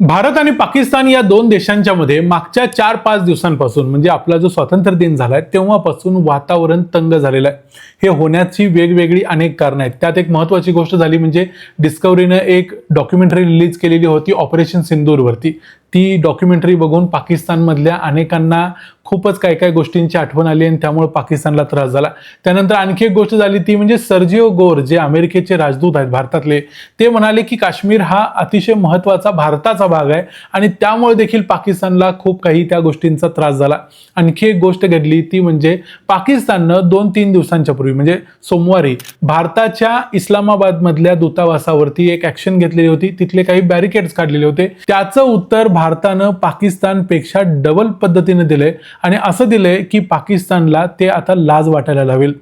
भारत आणि पाकिस्तान या दोन देशांच्या मध्ये मागच्या 4-5 दिवसांपासून म्हणजे आपला जो स्वातंत्र्य दिन झालाय तेव्हापासून वातावरण तंग झालेलं आहे। हे होण्याची वेगवेगळी अनेक कारणं आहेत। त्यात एक महत्त्वाची गोष्ट झाली म्हणजे डिस्कव्हरीने एक डॉक्युमेंटरी रिलीज केलेली होती ऑपरेशन सिंदूरवरती। ती डॉक्युमेंटरी बघून पाकिस्तानमधल्या अनेकांना खूपच काय गोष्टींची आठवण आली आणि त्यामुळे पाकिस्तानला त्रास झाला। त्यानंतर आणखी एक गोष्ट झाली ती म्हणजे सर्जिओ गोर जे अमेरिकेचे राजदूत आहेत भारतातले, ते म्हणाले की काश्मीर हा अतिशय महत्त्वाचा भारताचा भाग आहे आणि त्यामुळे देखील पाकिस्तानला खूप काही त्या गोष्टींचा त्रास झाला। आणखी एक गोष्ट घडली ती म्हणजे पाकिस्ताननं 2-3 दिवसांच्या पूर्वी म्हणजे सोमवारी भारताच्या इस्लामाबाद मधल्या दूतावासावरती एक ऍक्शन घेतलेली होती। तिथले काही बॅरिकेड्स काढलेले होते। त्याचं उत्तर भारतानं पाकिस्तानपेक्षा डबल पद्धतीने दिले आणि असं दिलंय की पाकिस्तानला ते आता लाज वाटायला लावेल।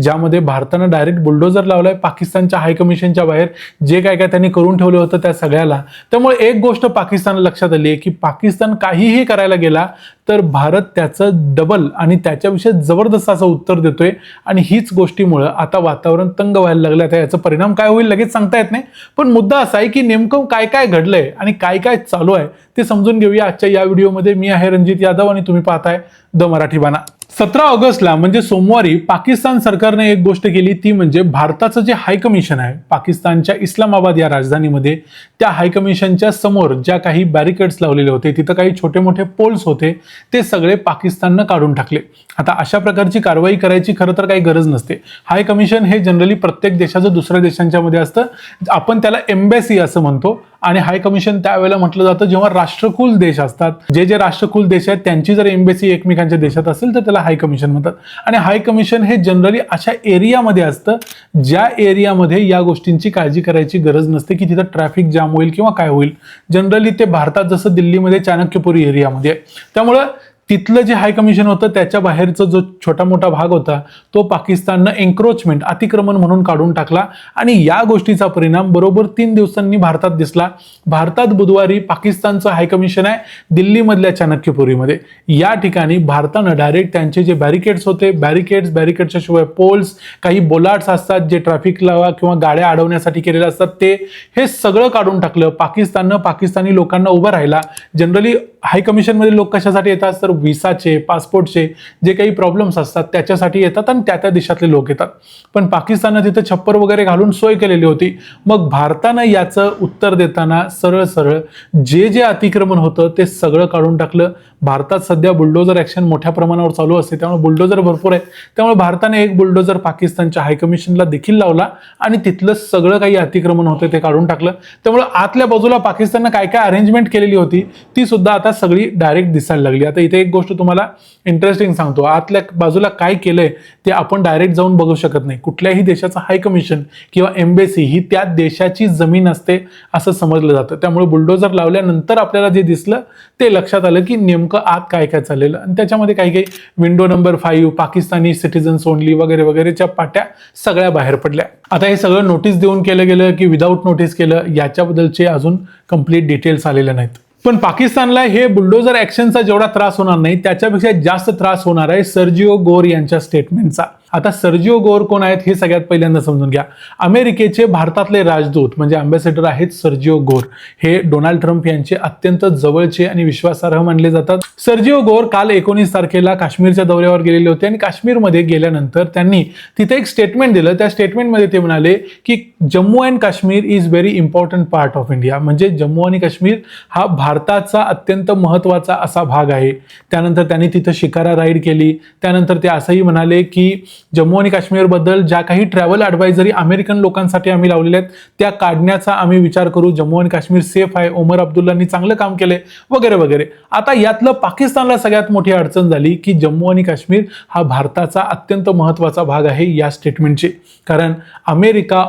ज्यामध्ये भारतानं डायरेक्ट बुलडोजर लावलाय पाकिस्तानच्या हाय कमिशनच्या बाहेर जे काय त्यांनी करून ठेवलं होतं त्या सगळ्याला। त्यामुळे एक गोष्ट पाकिस्तानला लक्षात आली आहे की पाकिस्तान काहीही करायला गेला तर भारत त्याचं डबल आणि त्याच्याविषयी जबरदस्त असं उत्तर देतोय आणि हीच गोष्टीमुळे आता वातावरण तंग व्हायला लागलं। आता याचा परिणाम काय होईल लगेच सांगता येत नाही, पण मुद्दा असा आहे की नेमकं काय घडलंय आणि काय चालू आहे ते समजून घेऊया आजच्या या व्हिडिओमध्ये। मी आहे रणजित यादव आणि तुम्ही पाहताय द मराठी बाणा। 17 ऑगस्टला म्हणजे सोमवारी पाकिस्तान सरकारने एक गोष्ट केली ती म्हणजे भारताचं जे हाय कमिशन आहे पाकिस्तानच्या इस्लामाबाद या राजधानीमध्ये, त्या हाय कमिशनच्या समोर ज्या काही बॅरिकेड्स लावलेले होते, तिथं काही छोटे मोठे पोल्स होते, ते सगळे पाकिस्ताननं काढून टाकले। आता अशा प्रकारची कारवाई करायची खरं तर काही गरज नसते। हाय कमिशन हे जनरली प्रत्येक देशाचं दुसऱ्या देशांच्या मध्ये असतं, आपण त्याला एम्बॅसी असं म्हणतो। आणि हाय कमिशन त्यावेळेला म्हटलं जातं जेव्हा राष्ट्रकुल देश असतात, जे राष्ट्रकुल देश आहेत त्यांची जर एम्बॅसी एकमेकांच्या देशात असेल तर त्याला हाय कमिशन म्हणतात। आणि हाय कमिशन हे जनरली अशा एरियामध्ये असतं ज्या एरियामध्ये या गोष्टींची काळजी करायची गरज नसते की तिथं ट्रॅफिक जाम होईल किंवा काय होईल। जनरली ते भारतात जसं दिल्लीमध्ये चाणक्यपुरी एरियामध्ये आहे। त्यामुळं तिथलं जे हाय कमिशन होतं त्याच्या बाहेरचा जो छोटा मोठा भाग होता तो पाकिस्ताननं एन्क्रोचमेंट अतिक्रमण म्हणून काढून टाकला आणि या गोष्टीचा परिणाम बरोबर 3 दिवसांनी भारतात दिसला। भारतात बुधवारी पाकिस्तानचं हाय कमिशन आहे दिल्लीमधल्या चाणक्यपुरीमध्ये। या ठिकाणी भारतानं डायरेक्ट त्यांचे जे बॅरिकेड्स होते, बॅरिकेड्सच्या शिवाय पोल्स, काही बोलार्ड्स असतात जे ट्रॅफिकला किंवा गाड्या अडवण्यासाठी केलेले असतात, ते हे सगळं काढून टाकलं। पाकिस्ताननं पाकिस्तानी लोकांना उभं राहिला। जनरली हाय कमिशन मध्ये लोक कशासाठी येतात तर व्हिसाचे, पासपोर्टचे जे काही प्रॉब्लेम्स असतात त्याच्यासाठी येतात आणि त्या देशातले लोक येतात। पण पाकिस्ताननं तिथे छप्पर वगैरे घालून सोय केलेली होती। मग भारतानं याचं उत्तर देताना सरळ जे अतिक्रमण होतं ते सगळं काढून टाकलं। भारतात सध्या बुलडोजर ऍक्शन मोठ्या प्रमाणावर चालू असते, त्यामुळे बुलडोजर भरपूर आहे। त्यामुळे भारताने एक बुलडोजर पाकिस्तानच्या हाय कमिशनला देखील लावला आणि तिथलं सगळं काही अतिक्रमण होतं ते काढून टाकलं। त्यामुळे आतल्या बाजूला पाकिस्ताननं काय अरेंजमेंट केलेली होती ती सुद्धा आता सगळी डायरेक्ट दिसायला लागली। आता इथे एक गोष्ट तुम्हाला इंटरेस्टिंग सांगतो, आतल्या बाजूला काय केलंय ते आपण डायरेक्ट जाऊन बघू शकत नाही। कुठल्याही देशाचं हाय कमिशन किंवा एम्बॅसी ही त्या देशाची जमीन असते असं समजलं जातं। त्यामुळे बुलडोजर लावल्यानंतर आपल्याला जे दिसलं ते लक्षात आलं की नेमकं आत काय चाललेलं आणि त्याच्यामध्ये काही window number 5 Pakistani citizens only वगैरेच्या पाट्या सगळ्या बाहेर पडल्या। आता हे सगळं नोटीस देऊन केलं गेलं की विदाऊट नोटीस केलं याच्याबद्दलचे अजून कंप्लीट डिटेल्स आलेले नाहीत। पण पाकिस्तानला हे बुलडोजर ऍक्शनचा जेवढा त्रास होणार नाही त्याच्यापेक्षा जास्त त्रास होणार आहे सर्जिओ गोर यांच्या स्टेटमेंटचा। आता सर्जिओ गोर कोण आहेत हे सगळ्यात पहिल्यांदा समजून घ्या। अमेरिकेचे भारतातले राजदूत म्हणजे अँबॅसेडर आहेत सर्जिओ गोर। हे डोनाल्ड ट्रम्प यांचे अत्यंत जवळचे आणि विश्वासार्ह मानले जातात। सर्जिओ गोर काल 19 तारखेला काश्मीरच्या दौऱ्यावर गेलेले होते आणि काश्मीरमध्ये गेल्यानंतर त्यांनी तिथे एक स्टेटमेंट दिलं। त्या स्टेटमेंटमध्ये ते म्हणाले की Jammu and Kashmir is very important part of India, म्हणजे जम्मू आणि काश्मीर हा भारताचा अत्यंत महत्त्वाचा असा भाग आहे। त्यानंतर त्यांनी तिथं शिकारा राईड केली। त्यानंतर ते असंही म्हणाले की जम्मू आणि काश्मीर बद्दल ज्या काही ट्रॅव्हल ॲडवायझरी अमेरिकन लोकांसाठी आम्ही लावलेल्या आहेत त्या काढण्याचा आम्ही विचार करू। जम्मू आणि काश्मीर सेफ आहे, ओमर अब्दुल्लांनी चांगलं काम केले वगैरे। आता यातलं पाकिस्तानला सगळ्यात मोठी अडचण झाली की जम्मू आणि काश्मीर हा भारताचा अत्यंत महत्त्वाचा भाग आहे या स्टेटमेंटची, कारण अमेरिका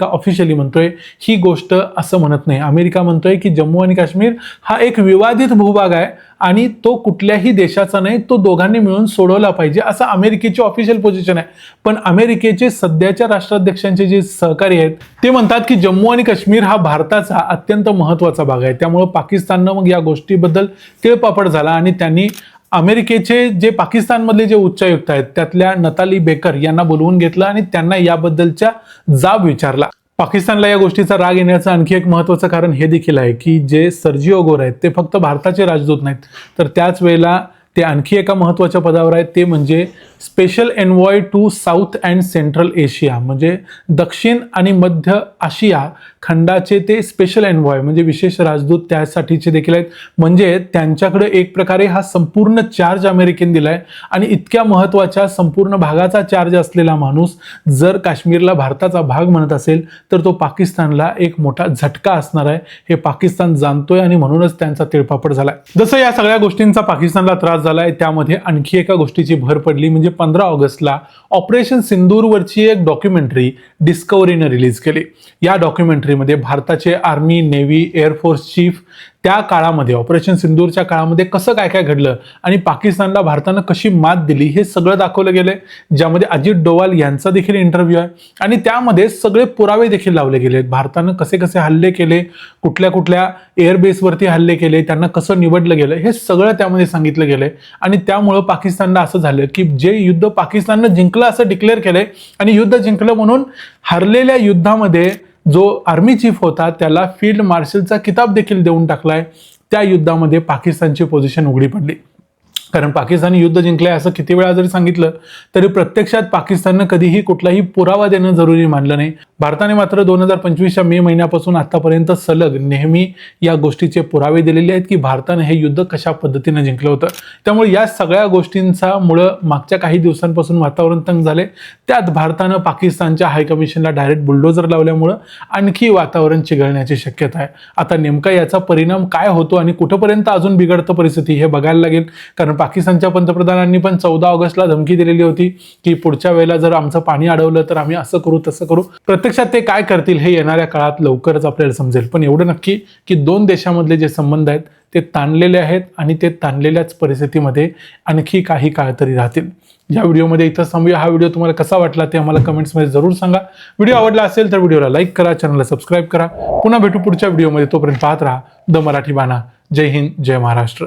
ऑफिशियली म्हणतोय ही गोष्ट असं म्हणत नाही। अमेरिका म्हणतोय की जम्मू आणि काश्मीर हा एक विवादित भूभाग आहे आणि तो कुठल्याही देशाचा नाही, तो दोघांनी मिळून सोडवला पाहिजे असं अमेरिकेची ऑफिशियल पोझिशन आहे। पण अमेरिकेचे सध्याच्या राष्ट्राध्यक्षांचे जे सहकारी आहेत ते म्हणतात की जम्मू आणि काश्मीर हा भारताचा अत्यंत महत्त्वाचा भाग आहे। त्यामुळे पाकिस्ताननं मग या गोष्टीबद्दल तिळपापड झाला आणि त्यांनी अमेरिकेचे जे पाकिस्तानमधले जे उच्चायुक्त आहेत त्यातल्या नताली बेकर यांना बोलवून घेतलं आणि त्यांना याबद्दलचा जाब विचारला। पाकिस्तानला या गोष्टीचा राग येण्याचं आणखी एक महत्त्वाचं कारण हे देखील आहे की जे सर्जिओ अगोर आहेत ते फक्त भारताचे राजदूत नाहीत, तर त्याच वेळेला ते आणखी एका महत्त्वाच्या पदावर आहेत, ते म्हणजे special envoy to South and Central Asia, म्हणजे दक्षिण आणि मध्य आशिया खंडाचे ते स्पेशल एन्वॉय म्हणजे विशेष राजदूत त्यासाठीचे देखील आहेत. म्हणजे त्यांच्याकडे एक प्रकारे हा संपूर्ण चार्ज अमेरिकेने दिलाय आणि इतक्या महत्त्वाच्या संपूर्ण भागाचा चार्ज असलेला माणूस जर काश्मीरला भारताचा भाग म्हणत असेल तर तो पाकिस्तानला एक मोठा झटका असणार आहे, हे पाकिस्तान जाणतोय आणि म्हणूनच त्यांचा तिळपापड झालाय. जसं या सगळ्या गोष्टींचा पाकिस्तानला त्रास झालाय, त्यामध्ये आणखी एका गोष्टीची भर पडली, म्हणजे 15 ऑगस्टला ऑपरेशन सिंदूरवरची एक डॉक्युमेंटरी डिस्कव्हरीने रिलीज केली. या डॉक्युमेंटरीमध्ये भारताचे आर्मी, नेव्ही, एअरफोर्स चीफ त्या काळामध्ये ऑपरेशन सिंदूरच्या काळामध्ये कसं काय काय घडलं आणि पाकिस्तानला भारतानं कशी मात दिली हे सगळं दाखवलं गेलंय, ज्यामध्ये अजित डोवाल यांचा देखील इंटरव्ह्यू आहे आणि त्यामध्ये सगळे पुरावे देखील लावले गेले. भारतानं कसे कसे हल्ले केले, कुठल्या कुठल्या एअरबेसवरती हल्ले केले, त्यांना कसं निवडलं गेलं, हे सगळं त्यामध्ये सांगितलं गेलंय. आणि त्यामुळं पाकिस्तानला असं झालं की जे युद्ध पाकिस्ताननं जिंकलं असं डिक्लेअर केलंय आणि युद्ध जिंकलं म्हणून हरलेल्या युद्धामध्ये जो आर्मी चीफ होता त्याला फील्ड मार्शलचा किताब देखील देऊन टाकलाय. त्या युद्धामध्ये पाकिस्तानची पोझिशन उघडी पडली, कारण पाकिस्तानने युद्ध जिंकलंय असं किती वेळा जरी सांगितलं तरी प्रत्यक्षात पाकिस्ताननं कधीही कुठलाही पुरावा देणं जरुरी मानलं नाही. भारताने मात्र 2025च्या मे महिन्यापासून आतापर्यंत सलग नेहमी या गोष्टीचे पुरावे दिलेले आहेत की भारताने हे युद्ध कशा पद्धतीने जिंकलं होतं. त्यामुळे या सगळ्या गोष्टींचा मुळं मागच्या काही दिवसांपासून वातावरण तंग झाले. त्यात भारतानं पाकिस्तानच्या हायकमिशनला डायरेक्ट बुलडोजर लावल्यामुळं आणखी वातावरण चिघळण्याची शक्यता आहे. आता नेमका याचा परिणाम काय होतो आणि कुठंपर्यंत अजून बिघडतं परिस्थिती हे बघायला लागेल, कारण पाकिस्तानच्या पंतप्रधानांनी पण 14 ऑगस्टला धमकी दिलेली होती की पुढच्या वेळेला जर आमचं पाणी अडवलं तर आम्ही असं करू तसं करू. प्रत्यक्षात ते काय करतील हे येणाऱ्या काळात लवकरच आपल्याला समजेल. पण एवढं नक्की की दोन देशामधले जे संबंध आहेत ते ताणलेले आहेत आणि ते ताणलेल्याच परिस्थितीमध्ये आणखी काही काळ तरी राहतील. या व्हिडिओमध्ये इथं थांबूया. हा व्हिडिओ तुम्हाला कसा वाटला ते आम्हाला कमेंट्समध्ये जरूर सांगा. व्हिडिओ आवडला असेल तर व्हिडिओला लाईक करा, चॅनलला सबस्क्राईब करा. पुन्हा भेटू पुढच्या व्हिडिओमध्ये. तोपर्यंत पाहत राहा द मराठी बाणा. जय हिंद, जय महाराष्ट्र.